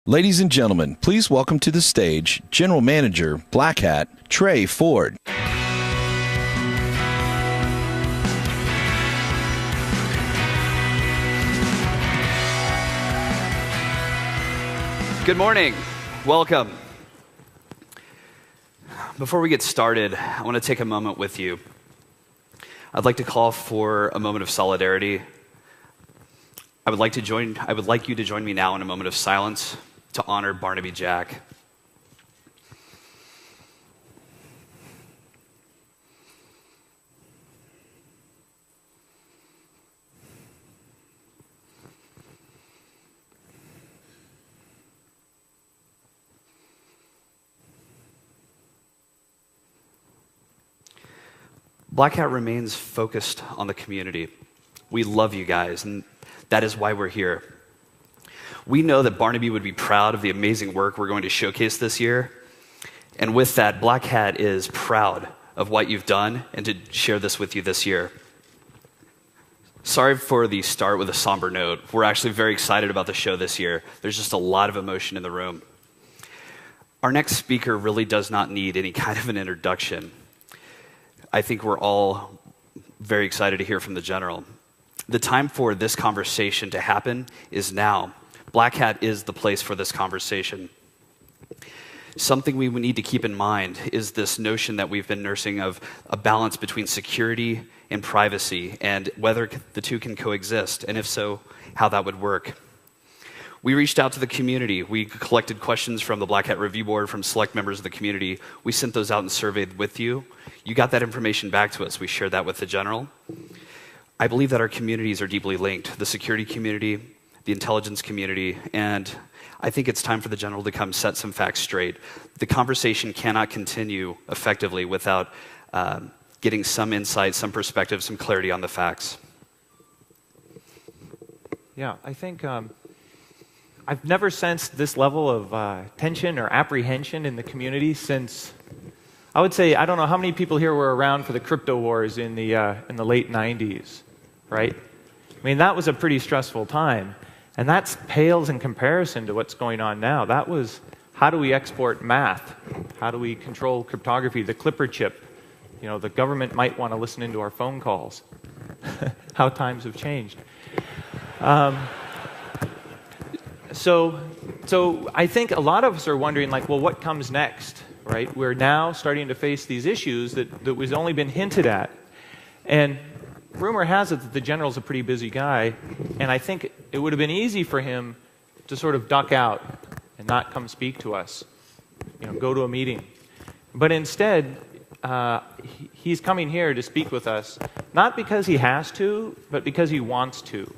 Ladies and gentlemen, please welcome to the stage General Manager, BlackHat, Trey Ford. Good morning. Welcome. Before we get started, I want to take a moment with you. I'd like to call for a moment of solidarity. I would like you to join me now in a moment of silence to honor Barnaby Jack. BlackHat remains focused on the community. We love you guys, and that is why we're here. We know that Barnaby would be proud of the amazing work we're going to showcase this year. And with that, BlackHat is proud of what you've done and to share this with you this year. Sorry for the start with a somber note. We're actually very excited about the show this year. There's just a lot of emotion in the room. Our next speaker really does not need any kind of an introduction. I think we're all very excited to hear from the General. The time for this conversation to happen is now. BlackHat is the place for this conversation. Something we need to keep in mind is this notion that we've been nursing of a balance between security and privacy, and whether the two can coexist, and if so, how that would work. We reached out to the community. We collected questions from the BlackHat Review Board, from select members of the community. We sent those out and surveyed with you. You got that information back to us. We shared that with the General. I believe that our communities are deeply linked, the security community, the intelligence community, and I think it's time for the General to come set some facts straight. The conversation cannot continue effectively without getting some insight, some perspective, some clarity on the facts. Yeah, I think I've never sensed this level of tension or apprehension in the community since, I would say, I don't know how many people here were around for the crypto wars in the late 90s, right? I mean, that was a pretty stressful time. And that pales in comparison to what's going on now. That was, how do we export math? How do we control cryptography, the Clipper chip? You know, the government might want to listen into our phone calls. How times have changed. So I think a lot of us are wondering, like, well, what comes next, right? We're now starting to face these issues that was only been hinted at. And rumor has it that the General's a pretty busy guy, and I think it would have been easy for him to sort of duck out and not come speak to us, you know, go to a meeting. But instead, he's coming here to speak with us, not because he has to, but because he wants to.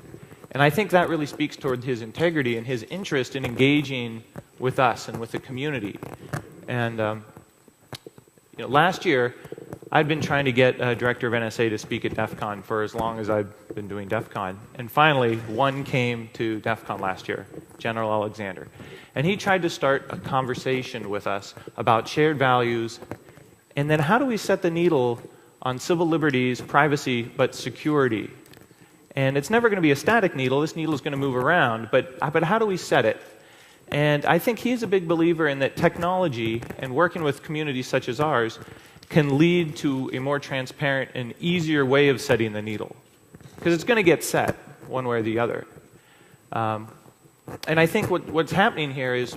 And I think that really speaks toward his integrity and his interest in engaging with us and with the community. And you know, last year, I'd been trying to get a director of NSA to speak at DEF CON for as long as I've been doing DEF CON. And finally, one came to DEF CON last year, General Alexander. And he tried to start a conversation with us about shared values, and then how do we set the needle on civil liberties, privacy, but security. And it's never going to be a static needle. This needle is going to move around, but how do we set it? And I think he's a big believer in that technology and working with communities such as ours can lead to a more transparent and easier way of setting the needle. Because it's going to get set one way or the other. And I think what's happening here is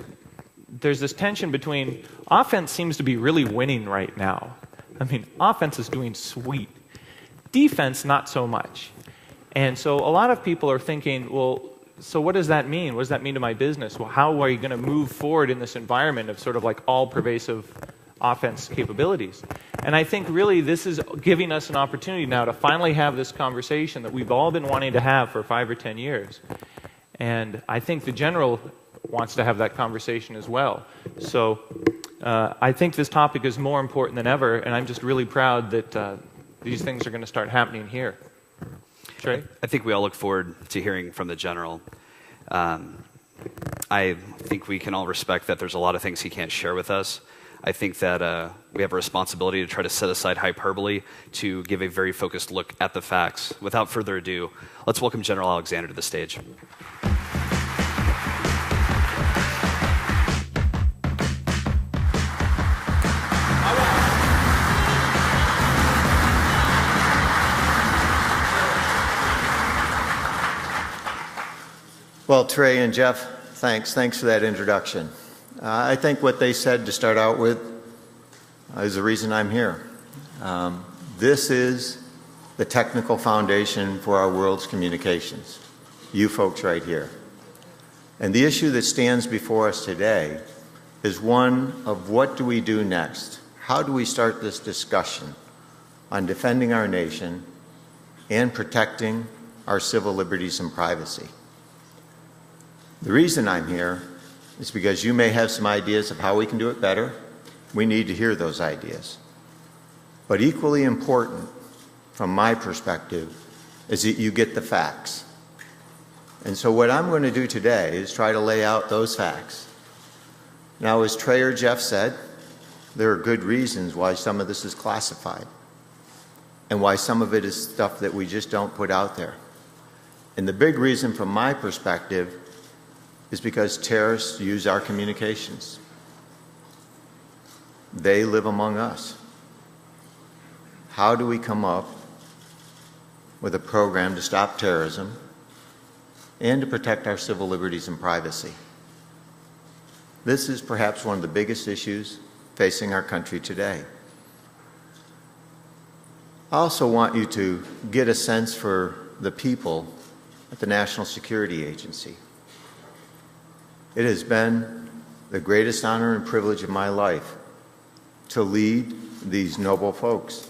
there's this tension between offense seems to be really winning right now. I mean, offense is doing sweet. Defense, not so much. And so a lot of people are thinking, well, so what does that mean? What does that mean to my business? Well, how are you going to move forward in this environment of sort of like all-pervasive offense capabilities? And I think really this is giving us an opportunity now to finally have this conversation that we've all been wanting to have for 5 or 10 years. And I think the General wants to have that conversation as well. So I think this topic is more important than ever, and I'm just really proud that these things are going to start happening here. Trey? I think we all look forward to hearing from the General. I think we can all respect that there's a lot of things he can't share with us. I think that we have a responsibility to try to set aside hyperbole to give a very focused look at the facts. Without further ado, let's welcome General Alexander to the stage. Well, Trey and Jeff, thanks for that introduction. I think what they said to start out with is the reason I'm here. This is the technical foundation for our world's communications, you folks right here. And the issue that stands before us today is one of what do we do next? How do we start this discussion on defending our nation and protecting our civil liberties and privacy? The reason I'm here is because you may have some ideas of how we can do it better. We need to hear those ideas. But equally important, from my perspective, is that you get the facts. And so what I'm going to do today is try to lay out those facts. Now, as Trey or Jeff said, there are good reasons why some of this is classified and why some of it is stuff that we just don't put out there. And the big reason from my perspective is because terrorists use our communications. They live among us. How do we come up with a program to stop terrorism and to protect our civil liberties and privacy? This is perhaps one of the biggest issues facing our country today. I also want you to get a sense for the people at the National Security Agency. It has been the greatest honor and privilege of my life to lead these noble folks.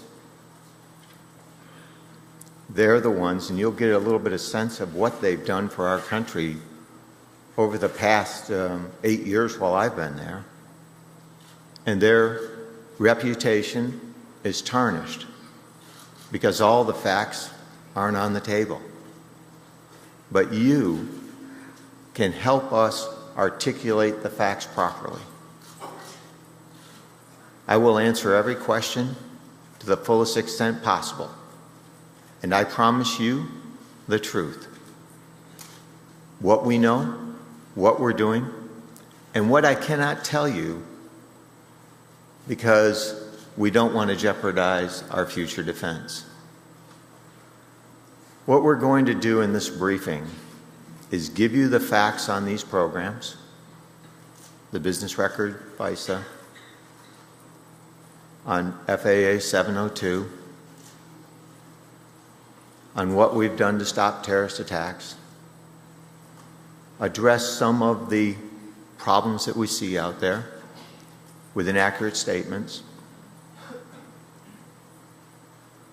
They're the ones, and you'll get a little bit of sense of what they've done for our country over the past 8 years while I've been there. And their reputation is tarnished because all the facts aren't on the table. But you can help us articulate the facts properly. I will answer every question to the fullest extent possible. And I promise you the truth. What we know, what we're doing, and what I cannot tell you because we don't want to jeopardize our future defense. What we're going to do in this briefing is give you the facts on these programs, the business record, FISA, on FAA 702, on what we've done to stop terrorist attacks, address some of the problems that we see out there with inaccurate statements,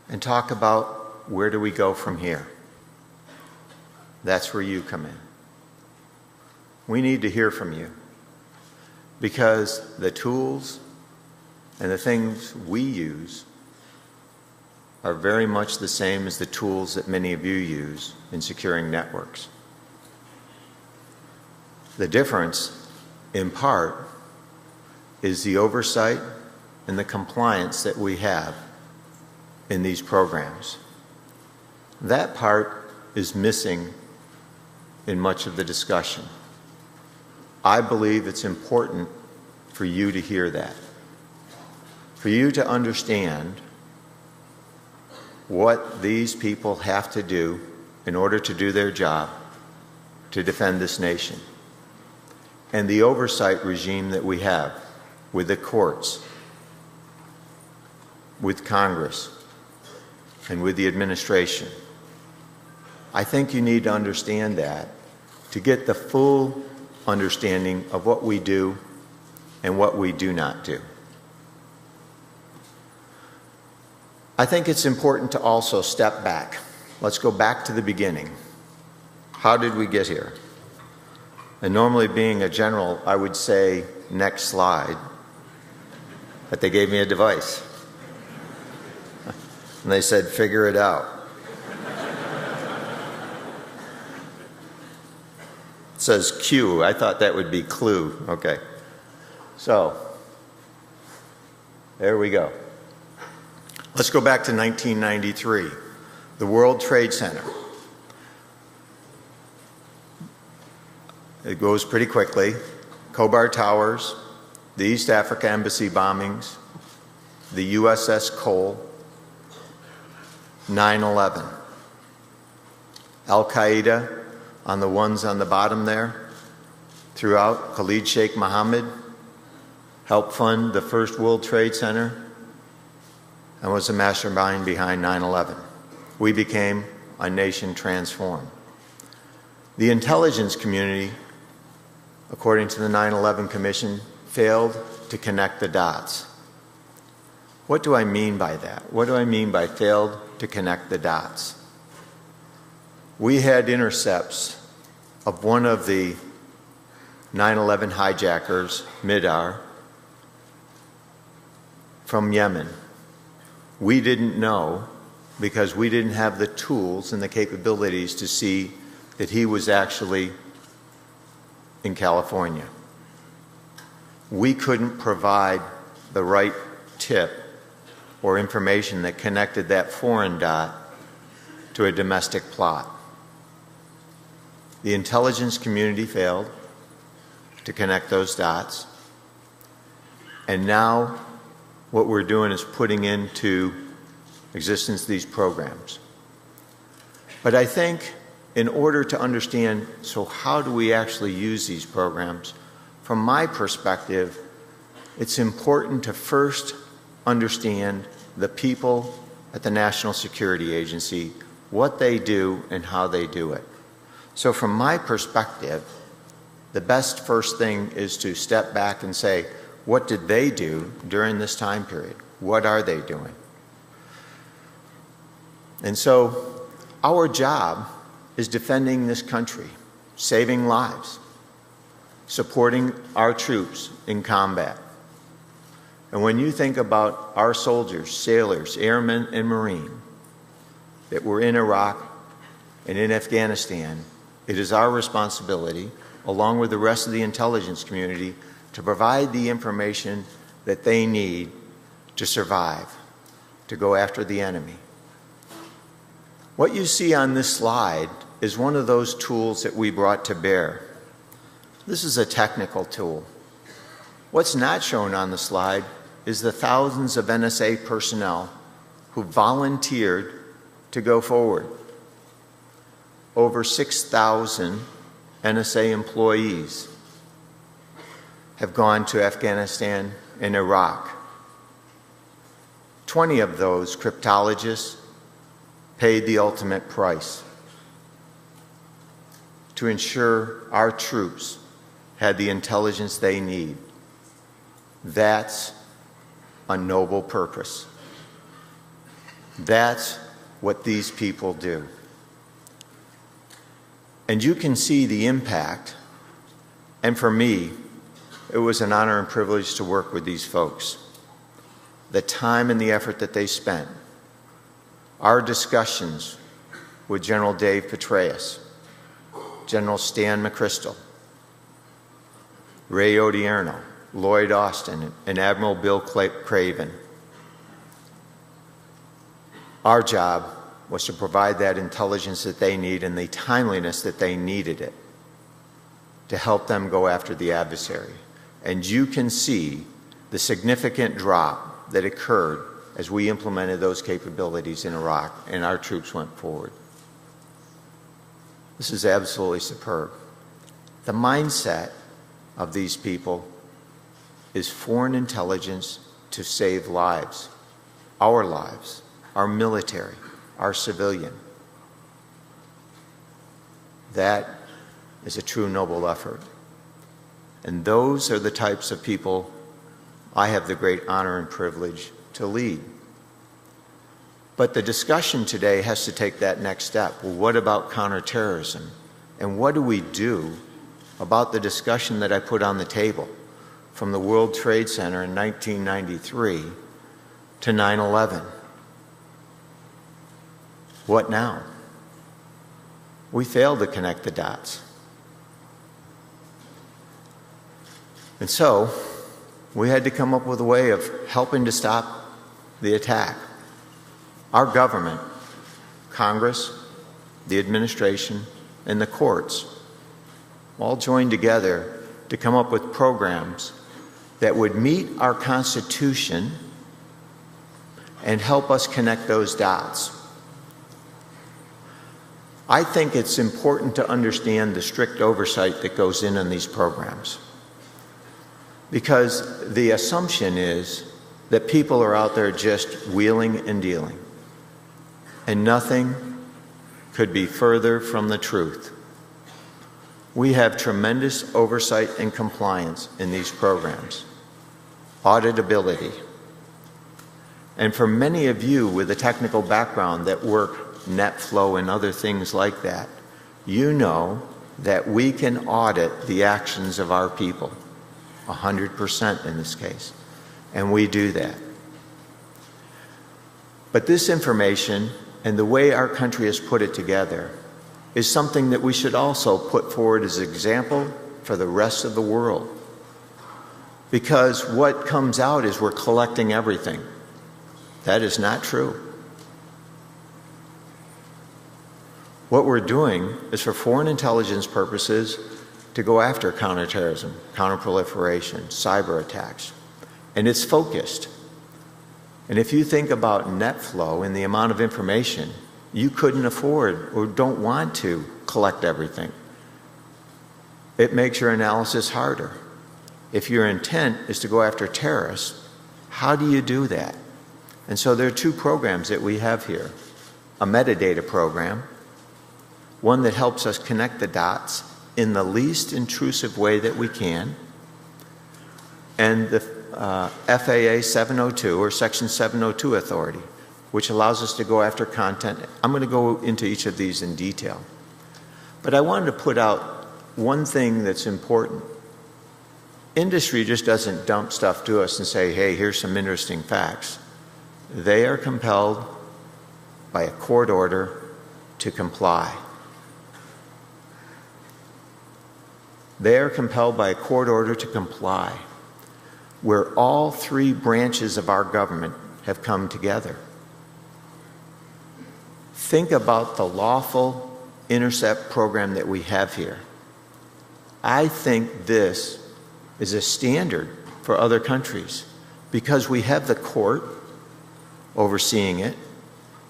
and talk about where do we go from here. That's where you come in. We need to hear from you because the tools and the things we use are very much the same as the tools that many of you use in securing networks. The difference, in part, is the oversight and the compliance that we have in these programs. That part is missing in much of the discussion. I believe it's important for you to hear that, for you to understand what these people have to do in order to do their job to defend this nation, and the oversight regime that we have with the courts, with Congress, and with the administration. I think you need to understand that to get the full understanding of what we do and what we do not do. I think it's important to also step back. Let's go back to the beginning. How did we get here? And normally, being a general, I would say, next slide, but they gave me a device. And they said, figure it out. It says Q. I thought that would be clue. Okay. So, there we go. Let's go back to 1993, the World Trade Center. It goes pretty quickly. Khobar Towers, the East Africa Embassy bombings, the USS Cole, 9/11. Al-Qaeda on the ones on the bottom there throughout. Khalid Sheikh Mohammed helped fund the first World Trade Center and was the mastermind behind 9/11. We became a nation transformed. The intelligence community, according to the 9/11 Commission, failed to connect the dots. What do I mean by that? What do I mean by failed to connect the dots? We had intercepts of one of the 9/11 hijackers, Midar, from Yemen. We didn't know because we didn't have the tools and the capabilities to see that he was actually in California. We couldn't provide the right tip or information that connected that foreign dot to a domestic plot. The intelligence community failed to connect those dots, and now what we're doing is putting into existence these programs. But I think in order to understand, so how do we actually use these programs, from my perspective, it's important to first understand the people at the National Security Agency, what they do and how they do it. So from my perspective, the best first thing is to step back and say, what did they do during this time period? What are they doing? And so our job is defending this country, saving lives, supporting our troops in combat. And when you think about our soldiers, sailors, airmen, and Marine that were in Iraq and in Afghanistan, it is our responsibility, along with the rest of the intelligence community, to provide the information that they need to survive, to go after the enemy. What you see on this slide is one of those tools that we brought to bear. This is a technical tool. What's not shown on the slide is the thousands of NSA personnel who volunteered to go forward. Over 6,000 NSA employees have gone to Afghanistan and Iraq. 20 of those cryptologists paid the ultimate price to ensure our troops had the intelligence they need. That's a noble purpose. That's what these people do. And you can see the impact. And for me, it was an honor and privilege to work with these folks. The time and the effort that they spent. Our discussions with General Dave Petraeus, General Stan McChrystal, Ray Odierno, Lloyd Austin, and Admiral Bill Craven. Our job was to provide that intelligence that they need and the timeliness that they needed it to help them go after the adversary. And you can see the significant drop that occurred as we implemented those capabilities in Iraq and our troops went forward. This is absolutely superb. The mindset of these people is foreign intelligence to save lives, our military, our civilian. That is a true noble effort. And those are the types of people I have the great honor and privilege to lead. But the discussion today has to take that next step. Well, what about counterterrorism? And what do we do about the discussion that I put on the table from the World Trade Center in 1993 to 9/11? What now? We failed to connect the dots. And so, we had to come up with a way of helping to stop the attack. Our government, Congress, the administration, and the courts all joined together to come up with programs that would meet our Constitution and help us connect those dots. I think it's important to understand the strict oversight that goes in on these programs. Because the assumption is that people are out there just wheeling and dealing. And nothing could be further from the truth. We have tremendous oversight and compliance in these programs. Auditability. And for many of you with a technical background that work net flow and other things like that, you know that we can audit the actions of our people, 100% in this case, and we do that. But this information and the way our country has put it together is something that we should also put forward as an example for the rest of the world. Because what comes out is we're collecting everything. That is not true. What we're doing is for foreign intelligence purposes to go after counterterrorism, counterproliferation, cyber attacks. And it's focused. And if you think about net flow and the amount of information, you couldn't afford or don't want to collect everything. It makes your analysis harder. If your intent is to go after terrorists, how do you do that? And so there are two programs that we have here. A metadata program, one that helps us connect the dots in the least intrusive way that we can, and the FAA 702 or Section 702 authority, which allows us to go after content. I'm going to go into each of these in detail. But I wanted to put out one thing that's important. Industry just doesn't dump stuff to us and say, hey, here's some interesting facts. They are compelled by a court order to comply. They are compelled by a court order to comply, where all three branches of our government have come together. Think about the lawful intercept program that we have here. I think this is a standard for other countries because we have the court overseeing it,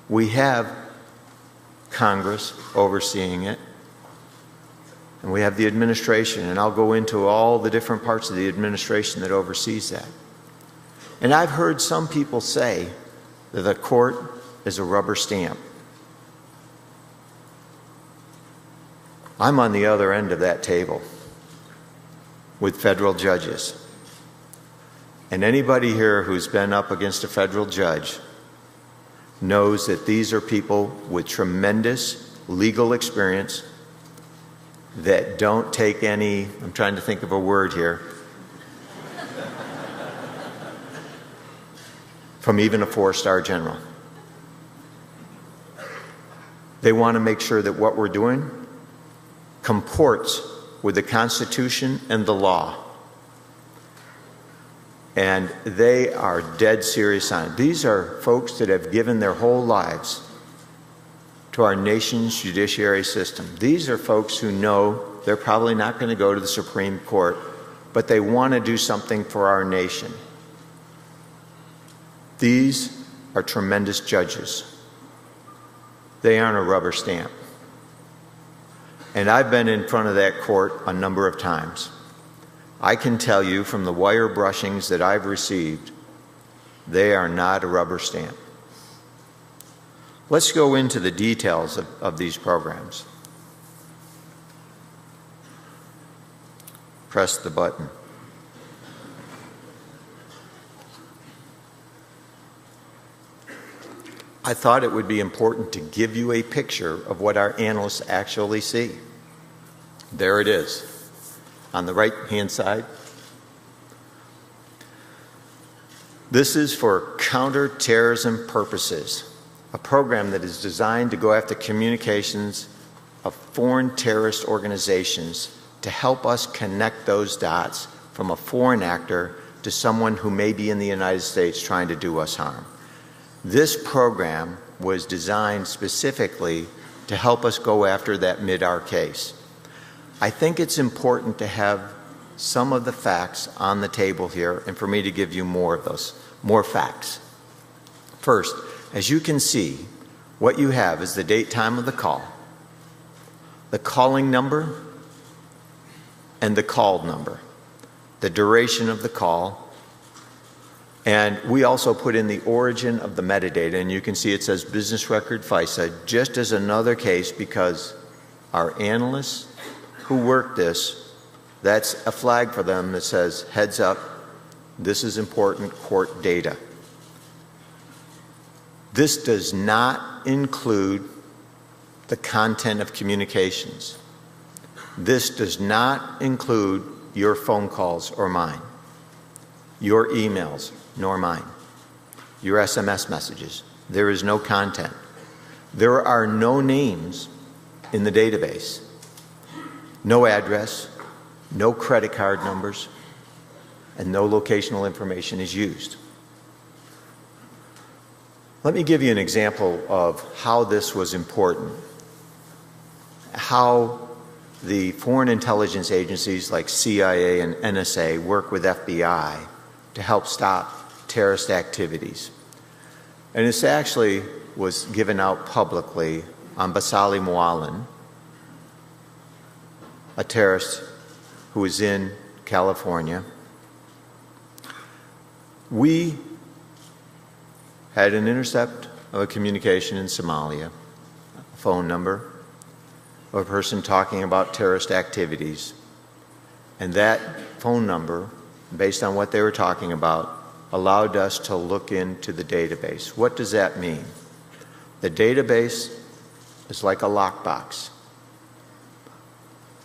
we have Congress overseeing it, and we have the administration, and I'll go into all the different parts of the administration that oversees that. And I've heard some people say that the court is a rubber stamp. I'm on the other end of that table with federal judges. And anybody here who's been up against a federal judge knows that these are people with tremendous legal experience that don't take any, I'm trying to think of a word here, from even a 4-star general. They want to make sure that what we're doing comports with the Constitution and the law. And they are dead serious on it. These are folks that have given their whole lives to our nation's judiciary system. These are folks who know they're probably not going to go to the Supreme Court, but they want to do something for our nation. These are tremendous judges. They aren't a rubber stamp. And I've been in front of that court a number of times. I can tell you from the wire brushings that I've received, they are not a rubber stamp. Let's go into the details of these programs. Press the button. I thought it would be important to give you a picture of what our analysts actually see. There it is, on the right-hand side. This is for counterterrorism purposes, a program that is designed to go after communications of foreign terrorist organizations to help us connect those dots from a foreign actor to someone who may be in the United States trying to do us harm. This program was designed specifically to help us go after that mid-R case. I think it's important to have some of the facts on the table here and for me to give you more of those, more facts. First, as you can see, what you have is the date, time of the call. the calling number, and the called number, the duration of the call. And we also put in the origin of the metadata, and you can see it says business record FISA, just as another case, because our analysts who work this, that's a flag for them that says, heads up, this is important court data. This does not include the content of communications. This does not include your phone calls or mine, your emails nor mine, your SMS messages. There is no content. There are no names in the database, no address, no credit card numbers, and no locational information is used. Let me give you an example of how this was important, how the foreign intelligence agencies like CIA and NSA work with FBI to help stop terrorist activities. And this actually was given out publicly on Bahaa Nasr, a terrorist who was in California. We had an intercept of a communication in Somalia, a phone number of a person talking about terrorist activities. And that phone number, based on what they were talking about, allowed us to look into the database. What does that mean? The database is like a lockbox.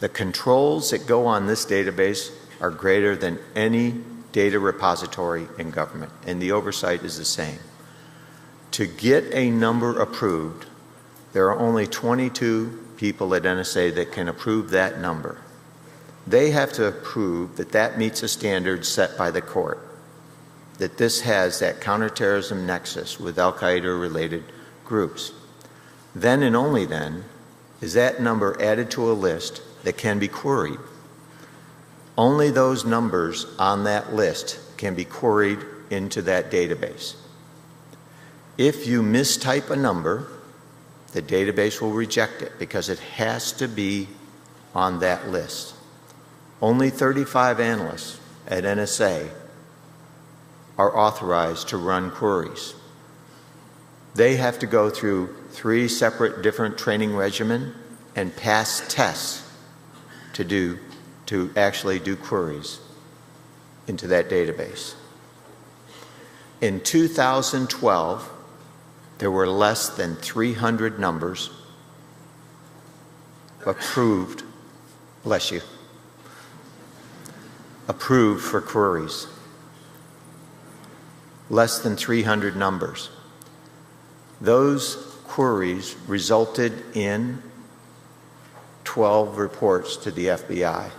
The controls that go on this database are greater than any data repository in government, and the oversight is the same. To get a number approved, there are only 22 people at NSA that can approve that number. They have to prove that that meets a standard set by the court, that this has that counterterrorism nexus with Al-Qaeda related groups. Then and only then is that number added to a list that can be queried. Only those numbers on that list can be queried into that database. If you mistype a number, the database will reject it because it has to be on that list. Only 35 analysts at NSA are authorized to run queries. They have to go through 3 separate different training regimen and pass tests to actually do queries into that database. In 2012, there were less than 300 numbers approved, bless you, approved for queries. Less than 300 numbers. Those queries resulted in 12 reports to the FBI.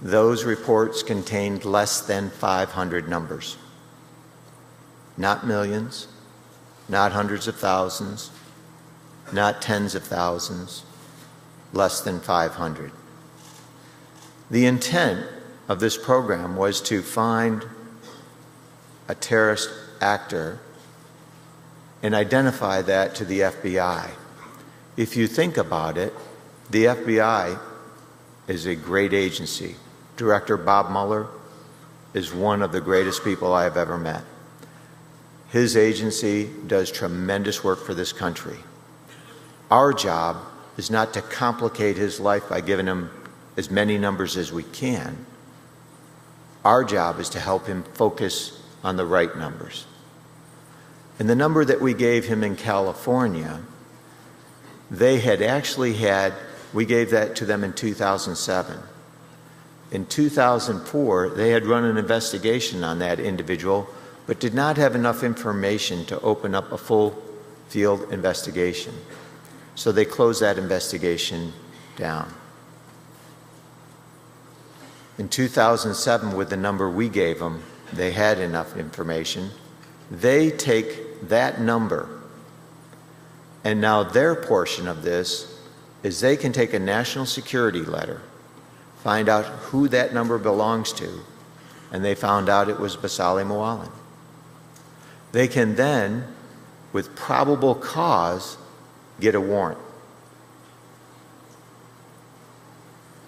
Those reports contained less than 500 numbers. Not millions, not hundreds of thousands, not tens of thousands, less than 500. The intent of this program was to find a terrorist actor and identify that to the FBI. If you think about it, the FBI is a great agency. Director Bob Mueller is one of the greatest people I have ever met. His agency does tremendous work for this country. Our job is not to complicate his life by giving him as many numbers as we can. Our job is to help him focus on the right numbers. And the number that we gave him in California, they had actually had, we gave that to them in 2007. In 2004, they had run an investigation on that individual, but did not have enough information to open up a full field investigation. So they closed that investigation down. In 2007, with the number we gave them, they had enough information. They take that number, and now their portion of this is they can take a national security letter, find out who that number belongs to, and they found out it was Bahaa Nasr. They can then, with probable cause, get a warrant.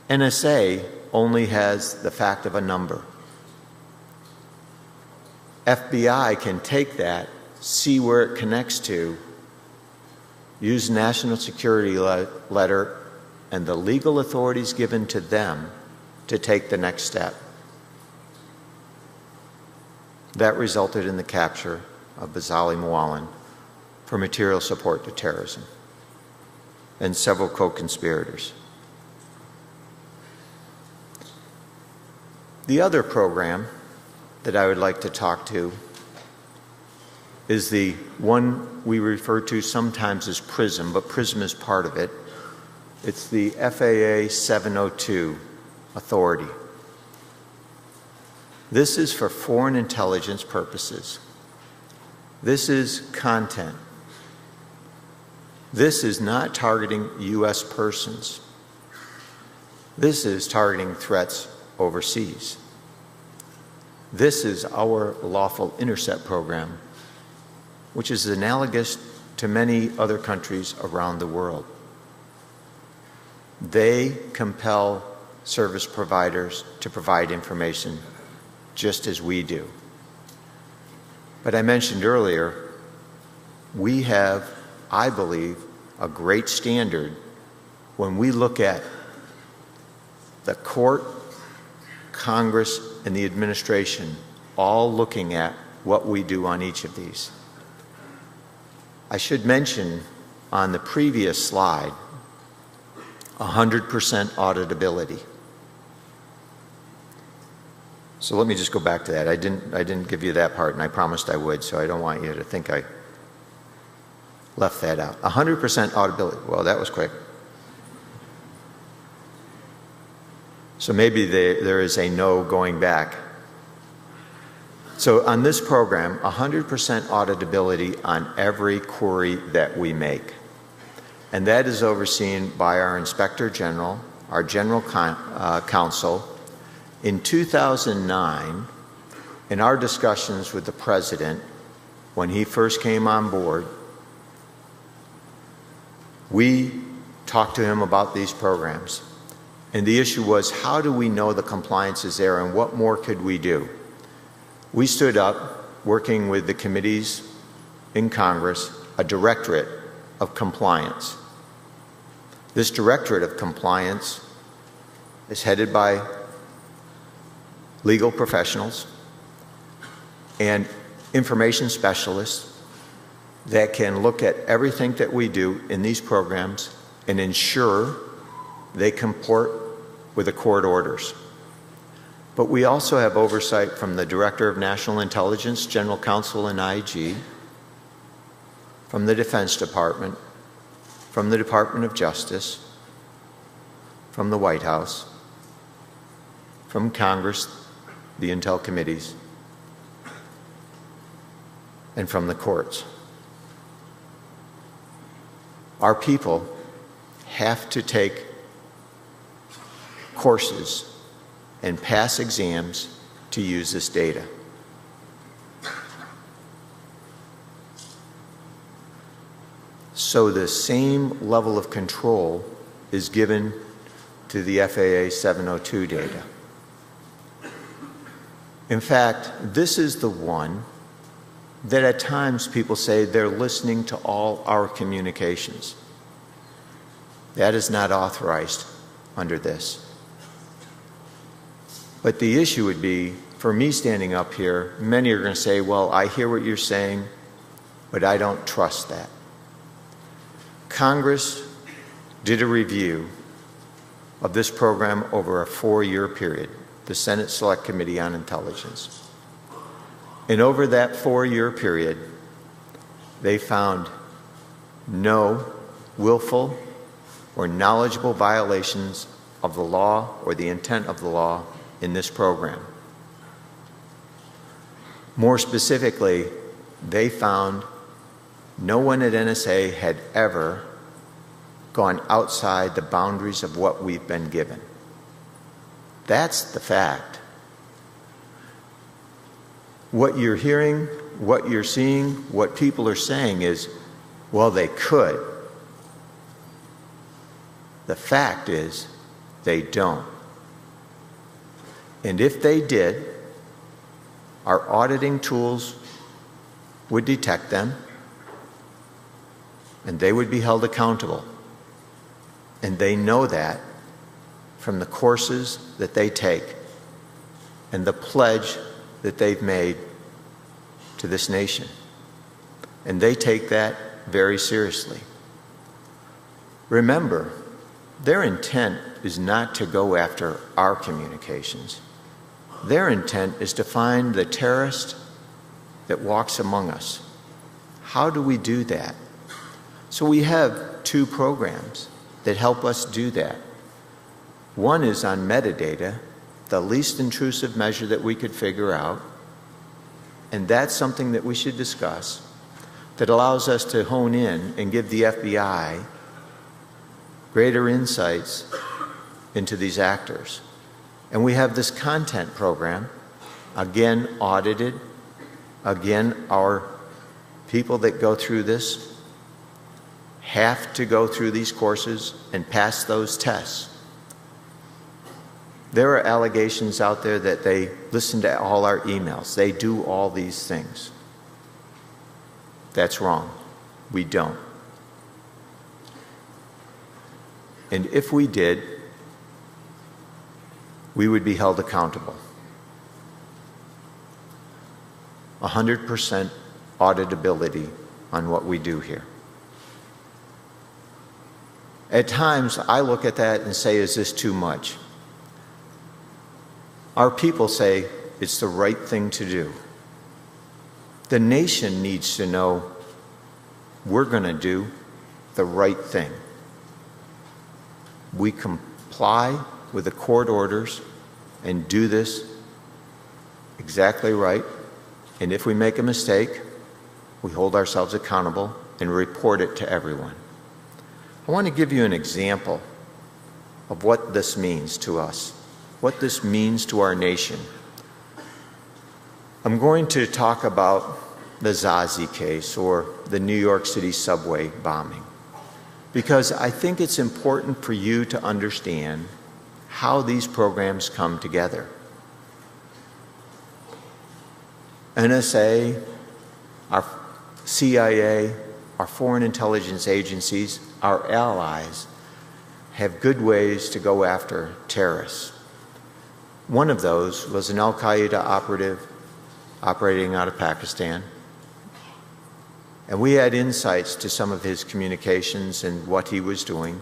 NSA only has the fact of a number. FBI can take that, see where it connects to, use national security letter and the legal authorities given to them to take the next step. That resulted in the capture of Bazali Mwalin for material support to terrorism and several co-conspirators. The other program that I would like to talk to is the one we refer to sometimes as PRISM, but PRISM is part of it. It's the FAA 702 authority. This is for foreign intelligence purposes. This is content. This is not targeting U.S. persons. This is targeting threats overseas. This is our lawful intercept program, which is analogous to many other countries around the world. They compel service providers to provide information just as we do. But I mentioned earlier, we have, I believe, a great standard when we look at the court, Congress, and the administration all looking at what we do on each of these. I should mention on the previous slide 100% auditability. So let me just go back to that. I didn't give you that part, and I promised I would, so I don't want you to think I left that out. 100% auditability. Well, that was quick. So maybe there is a no going back. So on this program, 100% auditability on every query that we make. And that is overseen by our Inspector General, our General Counsel. In 2009, in our discussions with the President, when he first came on board, we talked to him about these programs. And the issue was, how do we know the compliance is there and what more could we do? We stood up, working with the committees in Congress, a directorate of compliance. This directorate of compliance is headed by legal professionals and information specialists that can look at everything that we do in these programs and ensure they comport with the court orders. But we also have oversight from the Director of National Intelligence, General Counsel, and IG, from the Defense Department, from the Department of Justice, from the White House, from Congress, the Intel committees, and from the courts. Our people have to take courses and pass exams to use this data. So the same level of control is given to the FAA 702 data. In fact, this is the one that at times people say they're listening to all our communications. That is not authorized under this. But the issue would be, for me standing up here, many are going to say, well, I hear what you're saying, but I don't trust that. Congress did a review of this program over a 4-year period, the Senate Select Committee on Intelligence. And over that 4-year period, they found no willful or knowledgeable violations of the law or the intent of the law in this program. More specifically, they found no one at NSA had ever gone outside the boundaries of what we've been given. That's the fact. What you're hearing, what you're seeing, what people are saying is, well, they could. The fact is, they don't. And if they did, our auditing tools would detect them, and they would be held accountable. And they know that from the courses that they take and the pledge that they've made to this nation. And they take that very seriously. Remember, their intent is not to go after our communications. Their intent is to find the terrorist that walks among us. How do we do that? So we have two programs that help us do that. One is on metadata, the least intrusive measure that we could figure out, and that's something that we should discuss, that allows us to hone in and give the FBI greater insights into these actors. And we have this content program, again audited, again our people that go through this have to go through these courses and pass those tests. There are allegations out there that they listen to all our emails. They do all these things. That's wrong. We don't. And if we did, we would be held accountable. 100% auditability on what we do here. At times, I look at that and say, is this too much? Our people say it's the right thing to do. The nation needs to know we're going to do the right thing. We comply with the court orders and do this exactly right. And if we make a mistake, we hold ourselves accountable and report it to everyone. I want to give you an example of what this means to us, what this means to our nation. I'm going to talk about the Zazi case, or the New York City subway bombing, because I think it's important for you to understand how these programs come together. NSA, our CIA, our foreign intelligence agencies, our allies have good ways to go after terrorists. One of those was an Al-Qaeda operative operating out of Pakistan. And we had insights to some of his communications and what he was doing.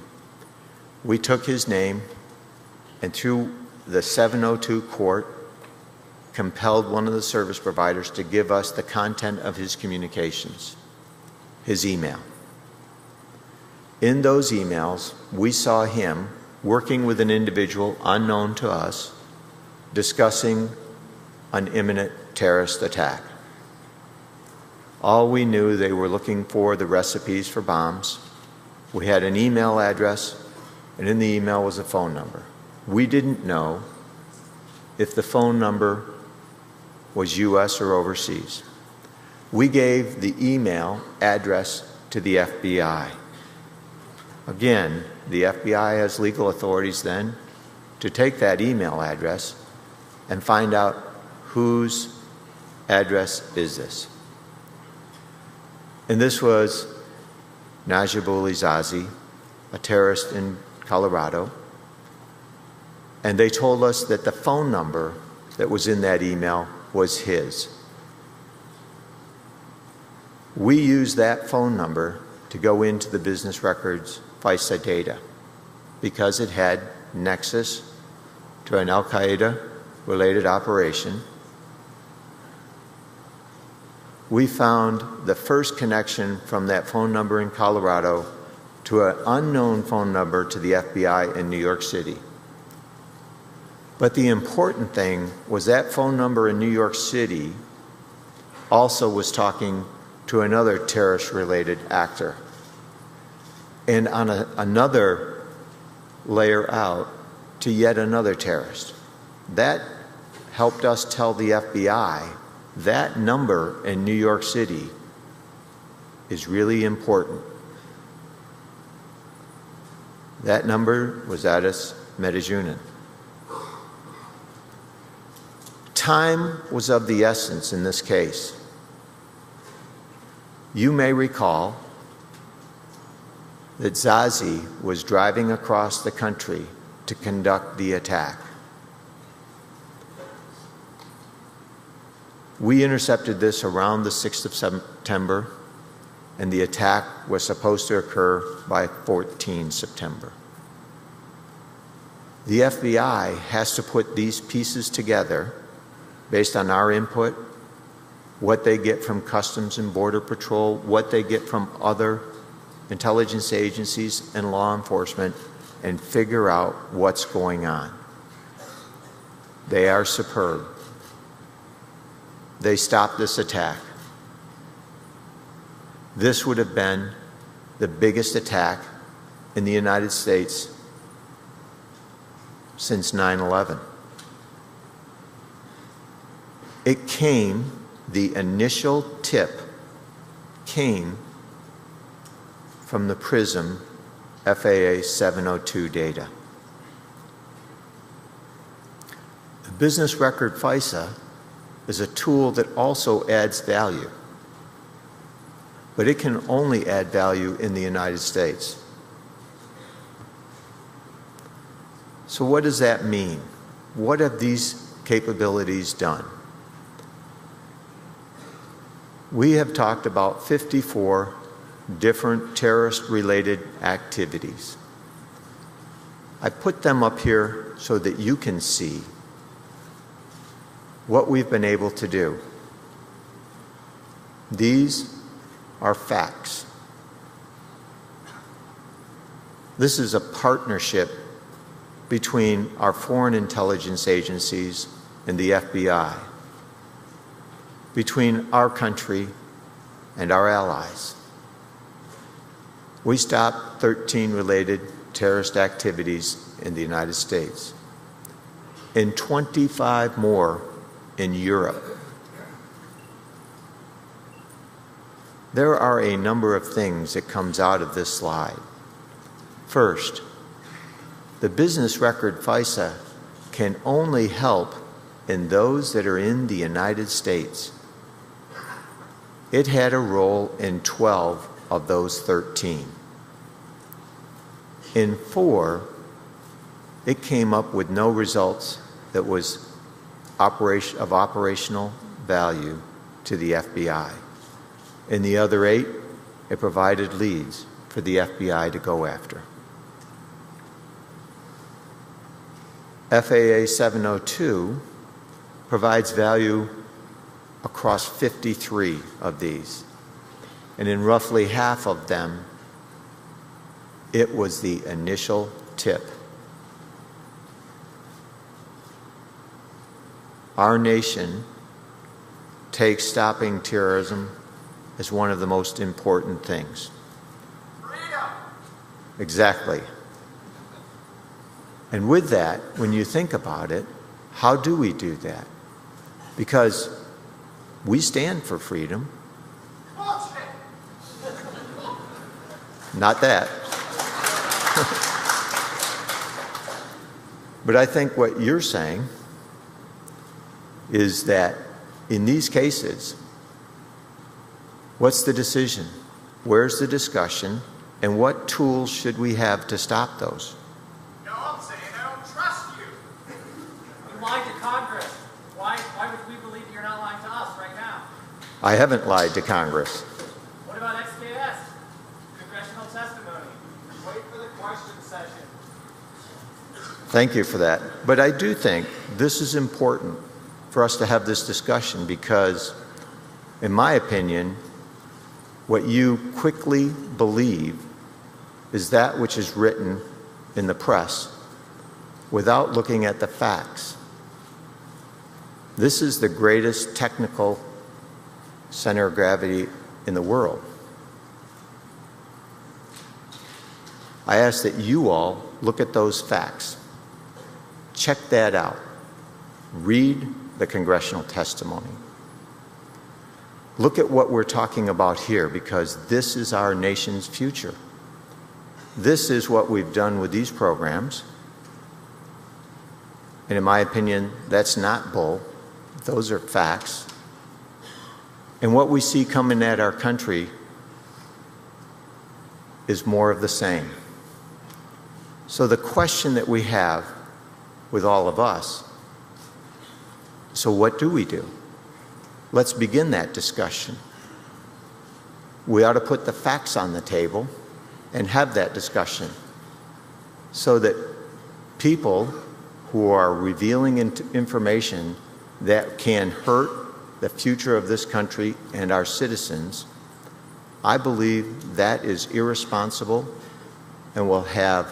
We took his name and through the 702 court compelled one of the service providers to give us the content of his communications, his email. In those emails, we saw him working with an individual unknown to us, discussing an imminent terrorist attack. All we knew, they were looking for the recipes for bombs. We had an email address, and in the email was a phone number. We didn't know if the phone number was US or overseas. We gave the email address to the FBI. Again, the FBI has legal authorities then to take that email address and find out whose address is this. And this was Najibullah Zazi, a terrorist in Colorado. And they told us that the phone number that was in that email was his. We used that phone number to go into the business records FISA data because it had nexus to an Al-Qaeda related operation. We found the first connection from that phone number in Colorado to an unknown phone number to the FBI in New York City. But the important thing was that phone number in New York City also was talking to another terrorist-related actor. And on another layer out to yet another terrorist. That helped us tell the FBI that number in New York City is really important. That number was Addis Metajunin. Time was of the essence in this case. You may recall that Zazi was driving across the country to conduct the attack. We intercepted this around the 6th of September, and the attack was supposed to occur by 14 September. The FBI has to put these pieces together based on our input, what they get from Customs and Border Patrol, what they get from other intelligence agencies and law enforcement, and figure out what's going on. They are superb. They stopped this attack. This would have been the biggest attack in the United States since 9/11. It came, the initial tip came from the PRISM FAA 702 data. The business record FISA is a tool that also adds value, but it can only add value in the United States. So what does that mean? What have these capabilities done? We have talked about 54 different terrorist-related activities. I put them up here so that you can see what we've been able to do. These are facts. This is a partnership between our foreign intelligence agencies and the FBI, between our country and our allies. We stopped 13 related terrorist activities in the United States and 25 more in Europe. There are a number of things that comes out of this slide. First, the business record FISA can only help in those that are in the United States. It had a role in 12 of those 13. In 4, it came up with no results that was of operational value to the FBI. In the other 8, it provided leads for the FBI to go after. FAA 702 provides value across 53 of these, and in roughly half of them, it was the initial tip. Our nation takes stopping terrorism as one of the most important things. Freedom! Exactly. And with that, when you think about it, how do we do that? Because we stand for freedom. Not that. But I think what you're saying is that in these cases, what's the decision? Where's the discussion? And what tools should we have to stop those? No, I'm saying I don't trust you. You lied to Congress. Why would we believe you're not lying to us right now? I haven't lied to Congress. What about XKS? Congressional testimony. Wait for the question session. Thank you for that. But I do think this is important for us to have this discussion because, in my opinion, what you quickly believe is that which is written in the press without looking at the facts. This is the greatest technical center of gravity in the world. I ask that you all look at those facts. Check that out. Read the congressional testimony. Look at what we're talking about here because this is our nation's future. This is what we've done with these programs. And in my opinion, that's not bull. Those are facts. And what we see coming at our country is more of the same. So the question that we have with all of us, so what do we do? Let's begin that discussion. We ought to put the facts on the table and have that discussion so that people who are revealing information that can hurt the future of this country and our citizens, I believe that is irresponsible and will have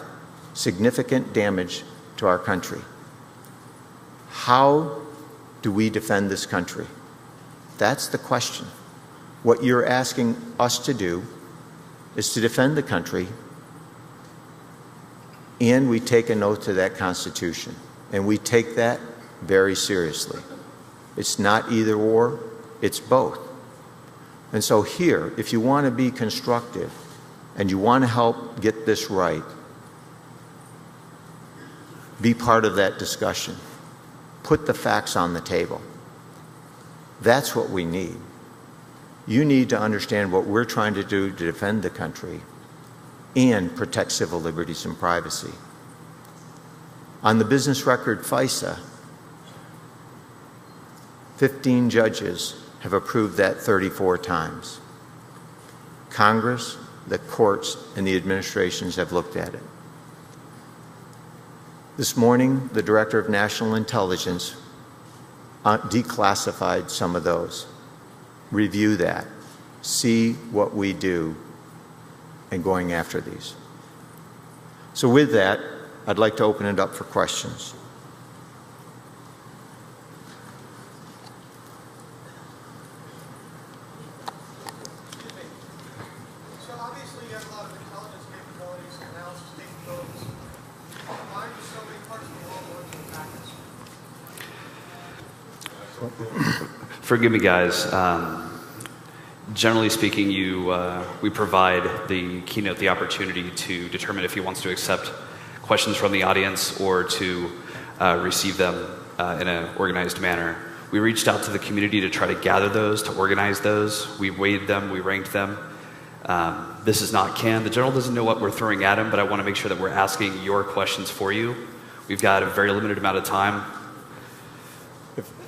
significant damage to our country. How do we defend this country? That's the question. What you're asking us to do is to defend the country, and we take an oath to that Constitution, and we take that very seriously. It's not either or, it's both. And so here, if you want to be constructive and you want to help get this right, be part of that discussion. Put the facts on the table. That's what we need. You need to understand what we're trying to do to defend the country and protect civil liberties and privacy. On the business record FISA, 15 judges have approved that 34 times. Congress, the courts, and the administrations have looked at it. This morning, the Director of National Intelligence declassified some of those. Review that. See what we do in going after these. So with that, I'd like to open it up for questions. So obviously you have a lot of intelligence capabilities, analysis capabilities. Why do so many parts of the world want to attack us? Forgive me, guys. Generally speaking, we provide the keynote the opportunity to determine if he wants to accept questions from the audience or to receive them in an organized manner. We reached out to the community to try to gather those, to organize those. We weighed them, we ranked them. This is not canned. The general doesn't know what we're throwing at him, but I want to make sure that we're asking your questions for you. We've got a very limited amount of time.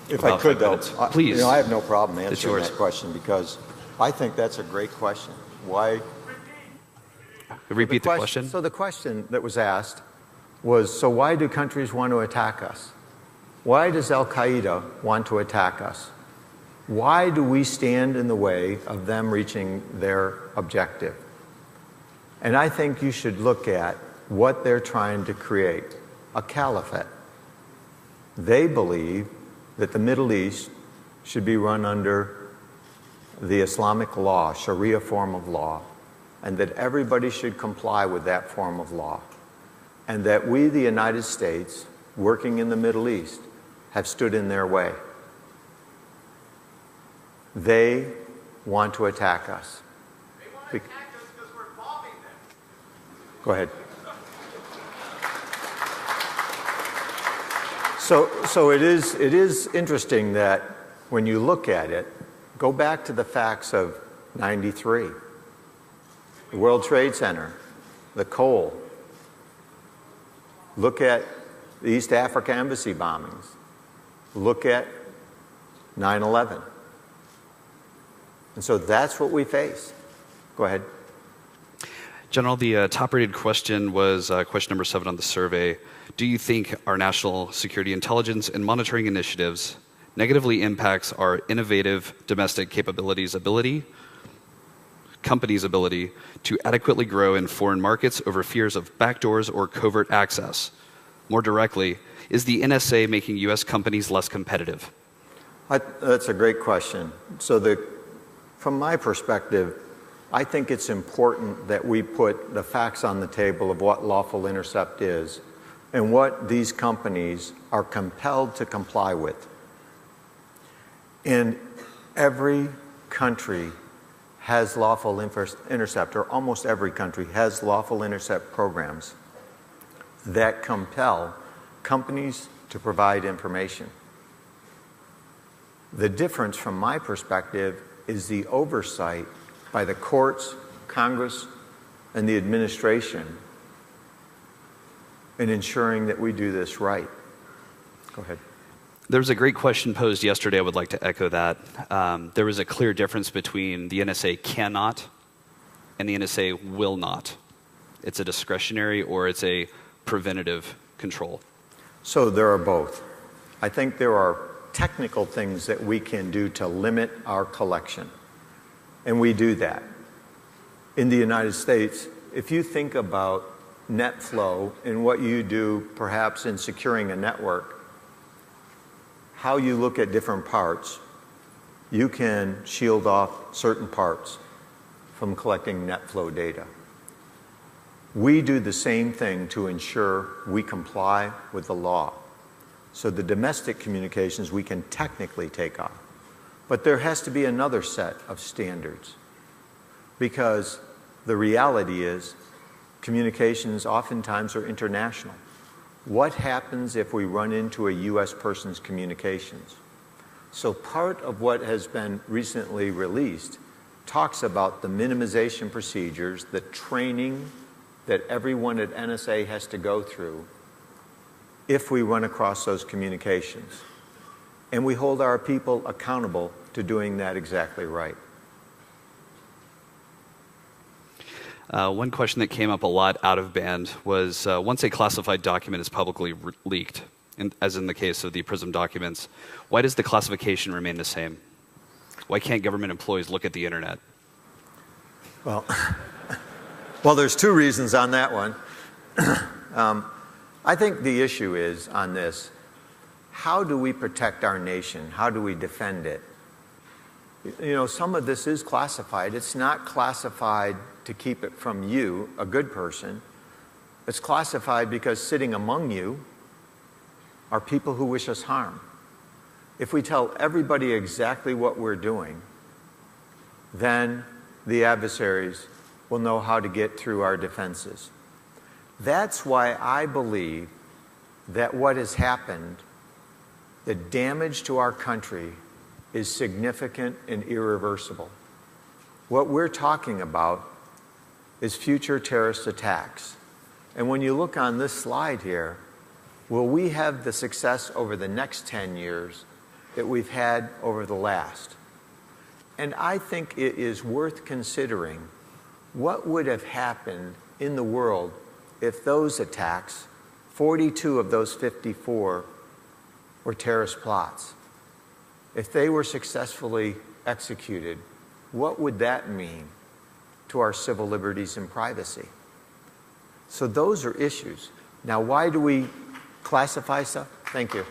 If I could, though, please. I have no problem answering that question because I think that's a great question. Why? Repeat the question. So the question that was asked was, so why do countries want to attack us? Why does Al-Qaeda want to attack us? Why do we stand in the way of them reaching their objective? And I think you should look at what they're trying to create, a caliphate. They believe that the Middle East should be run under the Islamic law, Sharia form of law, and that everybody should comply with that form of law. And that we, the United States, working in the Middle East, have stood in their way. They want to attack us. They want to attack us because we're bombing them. Go ahead. So it is interesting that when you look at it, go back to the facts of '93, the World Trade Center, the coal. Look at the East Africa embassy bombings. Look at 9/11. And so that's what we face. Go ahead. General, the top-rated question was question number 7 on the survey. Do you think our national security intelligence and monitoring initiatives negatively impacts our innovative domestic companies' ability to adequately grow in foreign markets over fears of backdoors or covert access? More directly, is the NSA making U.S. companies less competitive? That's a great question. So from my perspective, I think it's important that we put the facts on the table of what lawful intercept is and what these companies are compelled to comply with. And every country has lawful intercept, or almost every country has lawful intercept programs that compel companies to provide information. The difference from my perspective is the oversight by the courts, Congress, and the administration in ensuring that we do this right. Go ahead. There was a great question posed yesterday. I would like to echo that. There was a clear difference between the NSA cannot and the NSA will not. It's a discretionary or it's a preventative control. So there are both. I think there are technical things that we can do to limit our collection, and we do that. In the United States, if you think about net flow and what you do perhaps in securing a network, how you look at different parts, you can shield off certain parts from collecting net flow data. We do the same thing to ensure we comply with the law. So the domestic communications we can technically take off. But there has to be another set of standards, because the reality is communications oftentimes are international. What happens if we run into a U.S. person's communications? So part of what has been recently released talks about the minimization procedures, the training that everyone at NSA has to go through if we run across those communications. And we hold our people accountable to doing that exactly right. One question that came up a lot out of band was once a classified document is publicly leaked, as in the case of the PRISM documents, why does the classification remain the same? Why can't government employees look at the internet? Well, there's two reasons on that one. I think the issue is on this, how do we protect our nation? How do we defend it? You know, some of this is classified. It's not classified to keep it from you, a good person. It's classified because sitting among you are people who wish us harm. If we tell everybody exactly what we're doing, then the adversaries will know how to get through our defenses. That's why I believe that what has happened, the damage to our country, is significant and irreversible. What we're talking about is future terrorist attacks. And when you look on this slide here, will we have the success over the next 10 years that we've had over the last? And I think it is worth considering what would have happened in the world if those attacks, 42 of those 54, were terrorist plots. If they were successfully executed, what would that mean to our civil liberties and privacy? So those are issues. Now, why do we classify stuff? Thank you.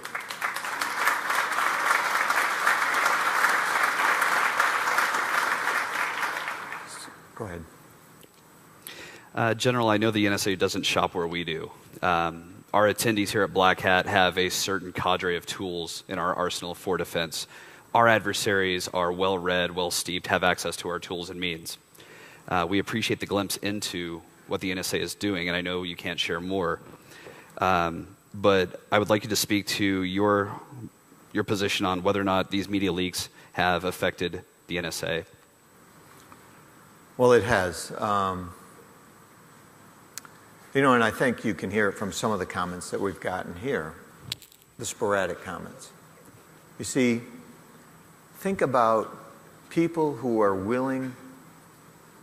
Go ahead. General, I know the NSA doesn't shop where we do. Our attendees here at BlackHat have a certain cadre of tools in our arsenal for defense. Our adversaries are well-read, well-steeped, have access to our tools and means. We appreciate the glimpse into what the NSA is doing, and I know you can't share more. But I would like you to speak to your position on whether or not these media leaks have affected the NSA. Well, it has. You know, and I think you can hear it from some of the comments that we've gotten here, the sporadic comments. You see, think about people who are willing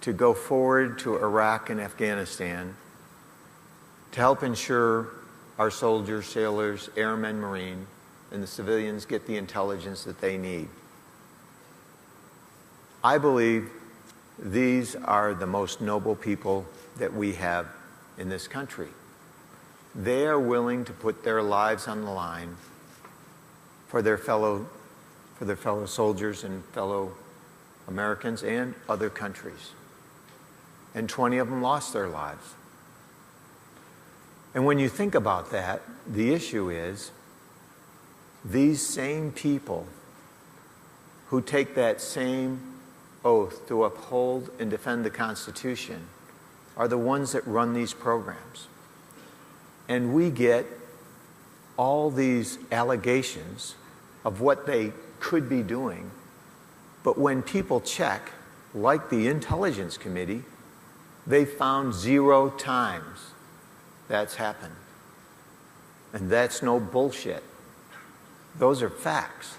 to go forward to Iraq and Afghanistan to help ensure our soldiers, sailors, airmen, Marine, and the civilians get the intelligence that they need. I believe these are the most noble people that we have in this country. They are willing to put their lives on the line for their fellow soldiers and fellow Americans and other countries. And 20 of them lost their lives. And when you think about that, the issue is these same people who take that same oath to uphold and defend the Constitution are the ones that run these programs. And we get all these allegations of what they could be doing, but when people check, like the Intelligence Committee, they found 0 times that's happened. And that's no bullshit. Those are facts.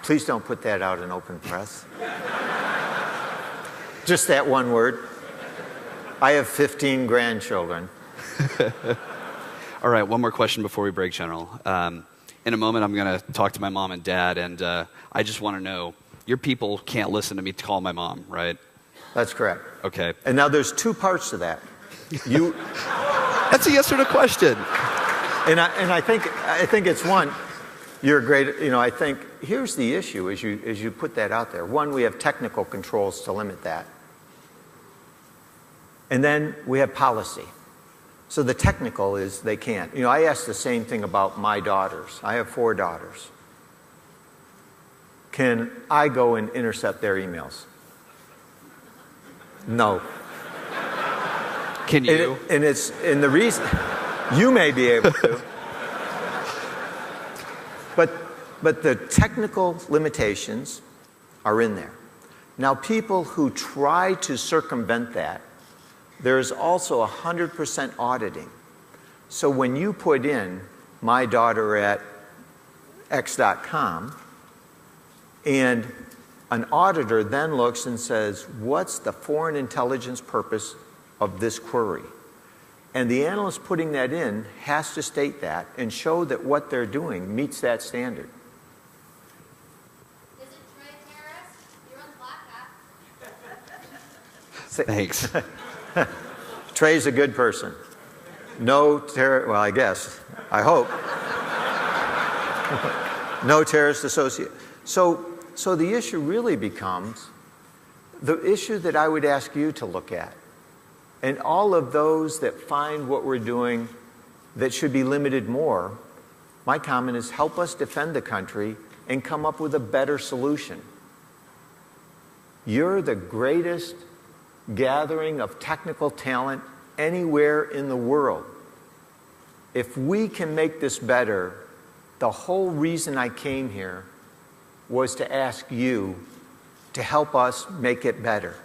Please don't put that out in open press. Just that one word. I have 15 grandchildren. All right, one more question before we break, General. In a moment, I'm going to talk to my mom and dad, and I just want to know, your people can't listen to me call my mom, right? That's correct. Okay. And now there's 2 parts to that. You, That's a yes or no question. and I think it's one. You're great. You know, I think here's the issue as you put that out there. One, we have technical controls to limit that, and then we have policy. So the technical is they can't. You know, I asked the same thing about my daughters. I have 4 daughters. Can I go and intercept their emails? No. Can you? And the reason you may be able to, but the technical limitations are in there. Now, people who try to circumvent that, there's also 100% auditing. So when you put in my daughter at x.com, and an auditor then looks and says, what's the foreign intelligence purpose of this query? And the analyst putting that in has to state that and show that what they're doing meets that standard. Is it Trey terrorist? You're on BlackHat. Thanks. Trey's a good person. No terror, well, I guess, I hope. No terrorist associate. So the issue really becomes the issue that I would ask you to look at. And all of those that find what we're doing that should be limited more, my comment is help us defend the country and come up with a better solution. You're the greatest gathering of technical talent anywhere in the world. If we can make this better, the whole reason I came here was to ask you to help us make it better.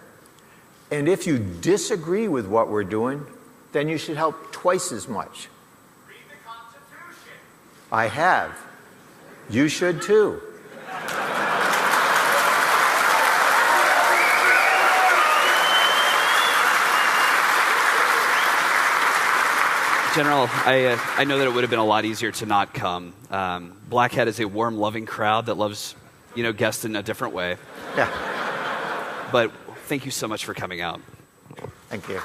And if you disagree with what we're doing, then you should help twice as much. Read the Constitution. I have. You should too. General, I know that it would have been a lot easier to not come. BlackHat is a warm, loving crowd that loves, guests in a different way. Yeah. But thank you so much for coming out. Thank you.